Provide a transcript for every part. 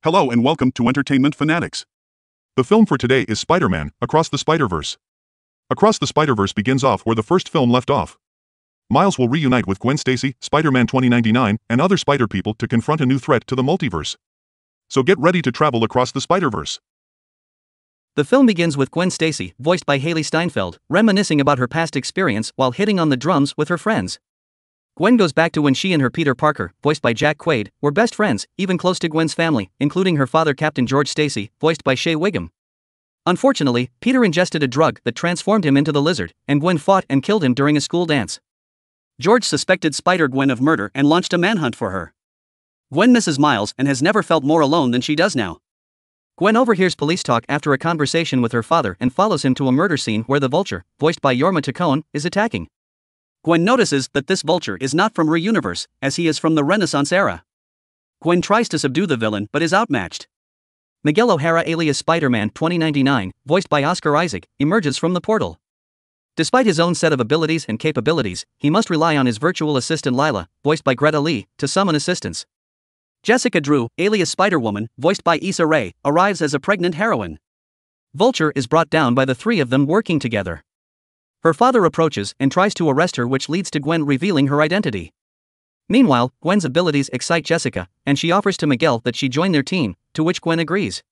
Hello and welcome to Entertainment Fanatics. The film for today is Spider-Man: Across the Spider-Verse. Across the Spider-Verse begins off where the first film left off. Miles will reunite with Gwen Stacy, Spider-Man 2099, and other Spider people to confront a new threat to the multiverse. So get ready to travel across the Spider-Verse. The film begins with Gwen Stacy, voiced by Hailee Steinfeld, reminiscing about her past experience while hitting on the drums with her friends. Gwen goes back to when she and her Peter Parker, voiced by Jack Quaid, were best friends, even close to Gwen's family, including her father Captain George Stacy, voiced by Shea Wiggum. Unfortunately, Peter ingested a drug that transformed him into the Lizard, and Gwen fought and killed him during a school dance. George suspected Spider-Gwen of murder and launched a manhunt for her. Gwen misses Miles and has never felt more alone than she does now. Gwen overhears police talk after a conversation with her father and follows him to a murder scene where the Vulture, voiced by Jorma Taccone, is attacking. Gwen notices that this Vulture is not from her universe, as he is from the Renaissance era. Gwen tries to subdue the villain but is outmatched. Miguel O'Hara alias Spider-Man 2099, voiced by Oscar Isaac, emerges from the portal. Despite his own set of abilities and capabilities, he must rely on his virtual assistant Lila, voiced by Greta Lee, to summon assistance. Jessica Drew, alias Spider-Woman, voiced by Issa Rae, arrives as a pregnant heroine. Vulture is brought down by the three of them working together. Her father approaches and tries to arrest her, which leads to Gwen revealing her identity. Meanwhile, Gwen's abilities excite Jessica, and she offers to Miguel that she join their team, to which Gwen agrees.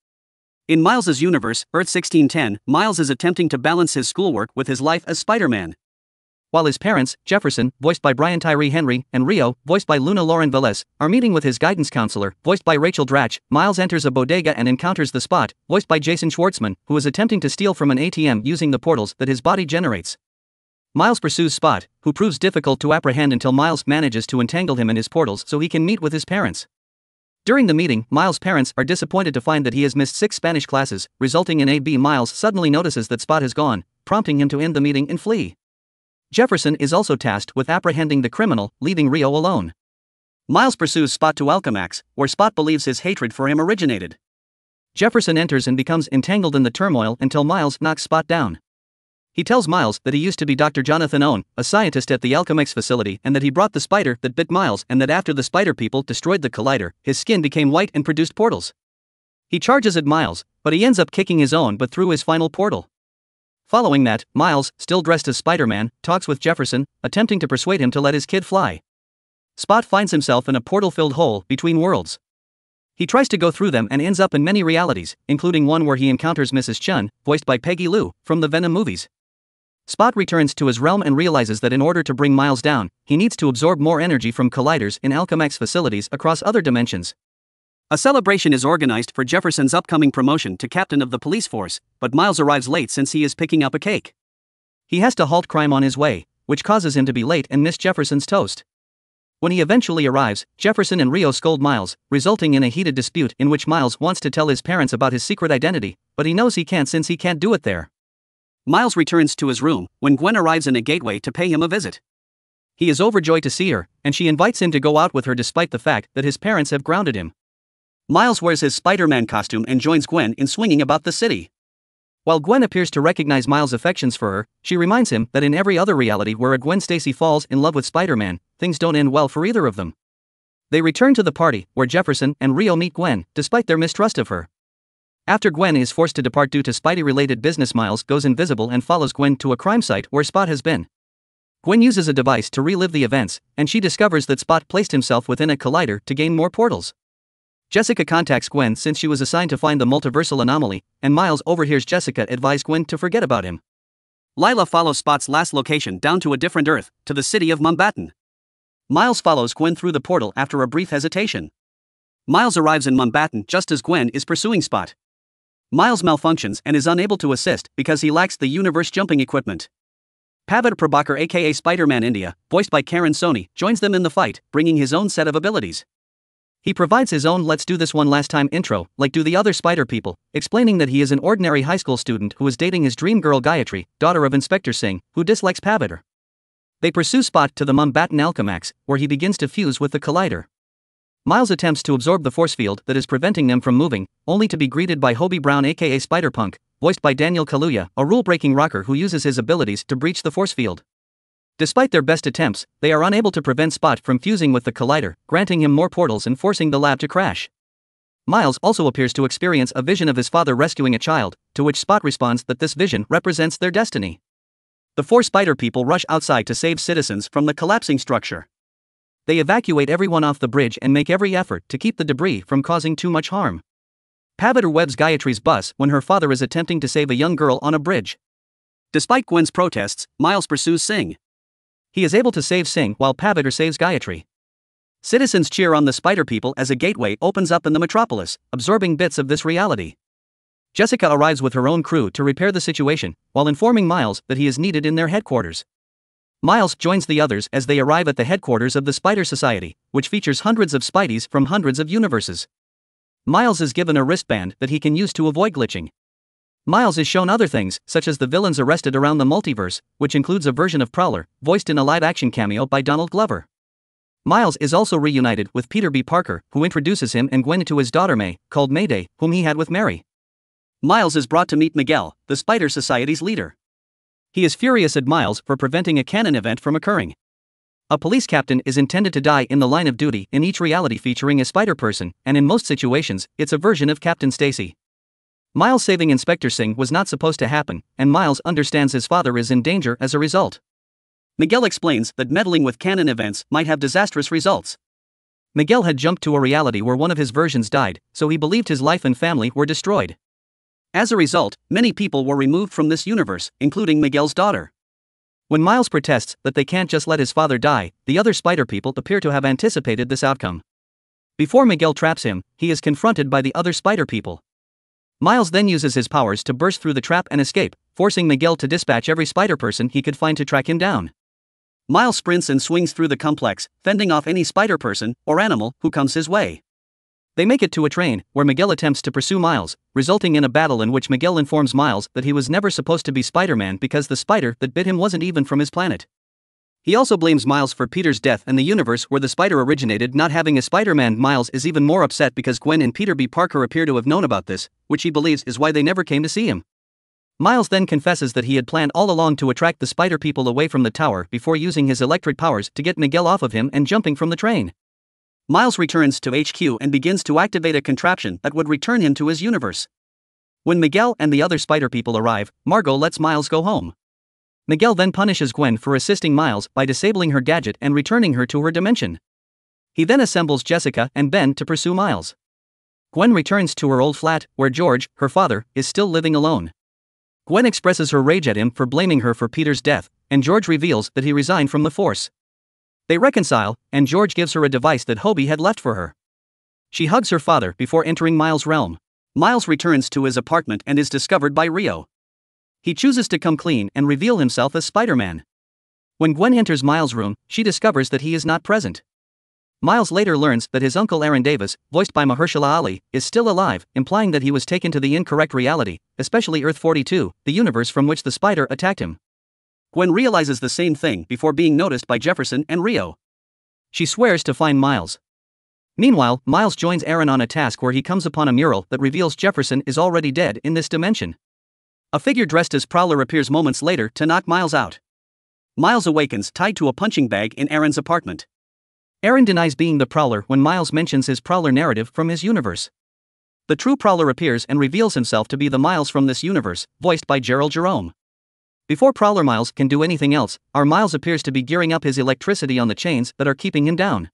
In Miles's universe, Earth 1610, Miles is attempting to balance his schoolwork with his life as Spider-Man. While his parents, Jefferson, voiced by Brian Tyree Henry, and Rio, voiced by Luna Lauren Velez, are meeting with his guidance counselor, voiced by Rachel Dratch, Miles enters a bodega and encounters the Spot, voiced by Jason Schwartzman, who is attempting to steal from an ATM using the portals that his body generates. Miles pursues Spot, who proves difficult to apprehend until Miles manages to entangle him in his portals so he can meet with his parents. During the meeting, Miles' parents are disappointed to find that he has missed 6 Spanish classes, resulting in A.B. Miles suddenly notices that Spot has gone, prompting him to end the meeting and flee. Jefferson is also tasked with apprehending the criminal, leaving Rio alone. Miles pursues Spot to Alchemax, where Spot believes his hatred for him originated. Jefferson enters and becomes entangled in the turmoil until Miles knocks Spot down. He tells Miles that he used to be Dr. Jonathan Owen, a scientist at the Alchemax facility, and that he brought the spider that bit Miles, and that after the spider people destroyed the collider, his skin became white and produced portals. He charges at Miles, but he ends up kicking his own but through his final portal. Following that, Miles, still dressed as Spider-Man, talks with Jefferson, attempting to persuade him to let his kid fly. Spot finds himself in a portal-filled hole between worlds. He tries to go through them and ends up in many realities, including one where he encounters Mrs. Chun, voiced by Peggy Lou, from the Venom movies. Spot returns to his realm and realizes that in order to bring Miles down, he needs to absorb more energy from colliders in Alchemax facilities across other dimensions. A celebration is organized for Jefferson's upcoming promotion to captain of the police force, but Miles arrives late since he is picking up a cake. He has to halt crime on his way, which causes him to be late and miss Jefferson's toast. When he eventually arrives, Jefferson and Rio scold Miles, resulting in a heated dispute in which Miles wants to tell his parents about his secret identity, but he knows he can't since he can't do it there. Miles returns to his room when Gwen arrives in a gateway to pay him a visit. He is overjoyed to see her, and she invites him to go out with her despite the fact that his parents have grounded him. Miles wears his Spider-Man costume and joins Gwen in swinging about the city. While Gwen appears to recognize Miles' affections for her, she reminds him that in every other reality where a Gwen Stacy falls in love with Spider-Man, things don't end well for either of them. They return to the party, where Jefferson and Rio meet Gwen, despite their mistrust of her. After Gwen is forced to depart due to Spidey-related business, Miles goes invisible and follows Gwen to a crime site where Spot has been. Gwen uses a device to relive the events, and she discovers that Spot placed himself within a collider to gain more portals. Jessica contacts Gwen since she was assigned to find the multiversal anomaly, and Miles overhears Jessica advise Gwen to forget about him. Lila follows Spot's last location down to a different Earth, to the city of Mumbattan. Miles follows Gwen through the portal after a brief hesitation. Miles arrives in Mumbattan just as Gwen is pursuing Spot. Miles malfunctions and is unable to assist because he lacks the universe-jumping equipment. Pavid Prabhakar aka Spider-Man India, voiced by Karan Soni, joins them in the fight, bringing his own set of abilities. He provides his own "let's do this one last time" intro, like do the other Spider people, explaining that he is an ordinary high school student who is dating his dream girl Gayatri, daughter of Inspector Singh, who dislikes Pavidar. They pursue Spot to the Mumbattan Alchemax, where he begins to fuse with the collider. Miles attempts to absorb the force field that is preventing them from moving, only to be greeted by Hobie Brown aka Spider-Punk, voiced by Daniel Kaluuya, a rule-breaking rocker who uses his abilities to breach the force field. Despite their best attempts, they are unable to prevent Spot from fusing with the collider, granting him more portals and forcing the lab to crash. Miles also appears to experience a vision of his father rescuing a child, to which Spot responds that this vision represents their destiny. The four spider people rush outside to save citizens from the collapsing structure. They evacuate everyone off the bridge and make every effort to keep the debris from causing too much harm. Paviter webs Gayatri's bus when her father is attempting to save a young girl on a bridge. Despite Gwen's protests, Miles pursues Singh. He is able to save Singh while Paviter saves Gayatri. Citizens cheer on the spider people as a gateway opens up in the metropolis, absorbing bits of this reality. Jessica arrives with her own crew to repair the situation, while informing Miles that he is needed in their headquarters. Miles joins the others as they arrive at the headquarters of the Spider Society, which features hundreds of Spideys from hundreds of universes. Miles is given a wristband that he can use to avoid glitching. Miles is shown other things, such as the villains arrested around the multiverse, which includes a version of Prowler, voiced in a live-action cameo by Donald Glover. Miles is also reunited with Peter B. Parker, who introduces him and Gwen to his daughter May, called Mayday, whom he had with Mary. Miles is brought to meet Miguel, the Spider Society's leader. He is furious at Miles for preventing a canon event from occurring. A police captain is intended to die in the line of duty in each reality featuring a spider person, and in most situations, it's a version of Captain Stacy. Miles saving Inspector Singh was not supposed to happen, and Miles understands his father is in danger as a result. Miguel explains that meddling with canon events might have disastrous results. Miguel had jumped to a reality where one of his versions died, so he believed his life and family were destroyed. As a result, many people were removed from this universe, including Miguel's daughter. When Miles protests that they can't just let his father die, the other spider people appear to have anticipated this outcome. Before Miguel traps him, he is confronted by the other spider people. Miles then uses his powers to burst through the trap and escape, forcing Miguel to dispatch every spider person he could find to track him down. Miles sprints and swings through the complex, fending off any spider person or animal who comes his way. They make it to a train, where Miguel attempts to pursue Miles, resulting in a battle in which Miguel informs Miles that he was never supposed to be Spider-Man because the spider that bit him wasn't even from his planet. He also blames Miles for Peter's death and the universe where the spider originated not having a Spider-Man. Miles is even more upset because Gwen and Peter B. Parker appear to have known about this, which he believes is why they never came to see him. Miles then confesses that he had planned all along to attract the spider people away from the tower before using his electric powers to get Miguel off of him and jumping from the train. Miles returns to HQ and begins to activate a contraption that would return him to his universe. When Miguel and the other spider people arrive, Margot lets Miles go home. Miguel then punishes Gwen for assisting Miles by disabling her gadget and returning her to her dimension. He then assembles Jessica and Ben to pursue Miles. Gwen returns to her old flat, where George, her father, is still living alone. Gwen expresses her rage at him for blaming her for Peter's death, and George reveals that he resigned from the Force. They reconcile, and George gives her a device that Hobie had left for her. She hugs her father before entering Miles' realm. Miles returns to his apartment and is discovered by Rio. He chooses to come clean and reveal himself as Spider-Man. When Gwen enters Miles' room, she discovers that he is not present. Miles later learns that his uncle Aaron Davis, voiced by Mahershala Ali, is still alive, implying that he was taken to the incorrect reality, especially Earth 42, the universe from which the spider attacked him. Gwen realizes the same thing before being noticed by Jefferson and Rio. She swears to find Miles. Meanwhile, Miles joins Aaron on a task where he comes upon a mural that reveals Jefferson is already dead in this dimension. A figure dressed as Prowler appears moments later to knock Miles out. Miles awakens tied to a punching bag in Aaron's apartment. Aaron denies being the Prowler when Miles mentions his Prowler narrative from his universe. The true Prowler appears and reveals himself to be the Miles from this universe, voiced by Gerald Jerome. Before Prowler Miles can do anything else, our Miles appears to be gearing up his electricity on the chains that are keeping him down.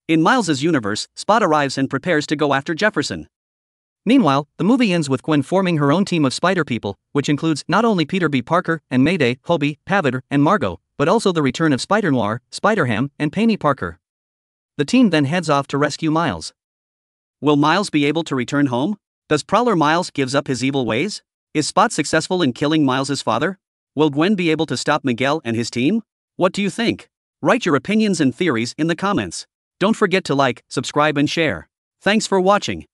In Miles's universe, Spot arrives and prepares to go after Jefferson. Meanwhile, the movie ends with Gwen forming her own team of spider people, which includes not only Peter B. Parker and Mayday, Hobie, Paviter, and Margot, but also the return of Spider-Noir, Spider-Ham, and Penny Parker. The team then heads off to rescue Miles. Will Miles be able to return home? Does Prowler Miles gives up his evil ways? Is Spot successful in killing Miles's father? Will Gwen be able to stop Miguel and his team? What do you think? Write your opinions and theories in the comments. Don't forget to like, subscribe and share. Thanks for watching.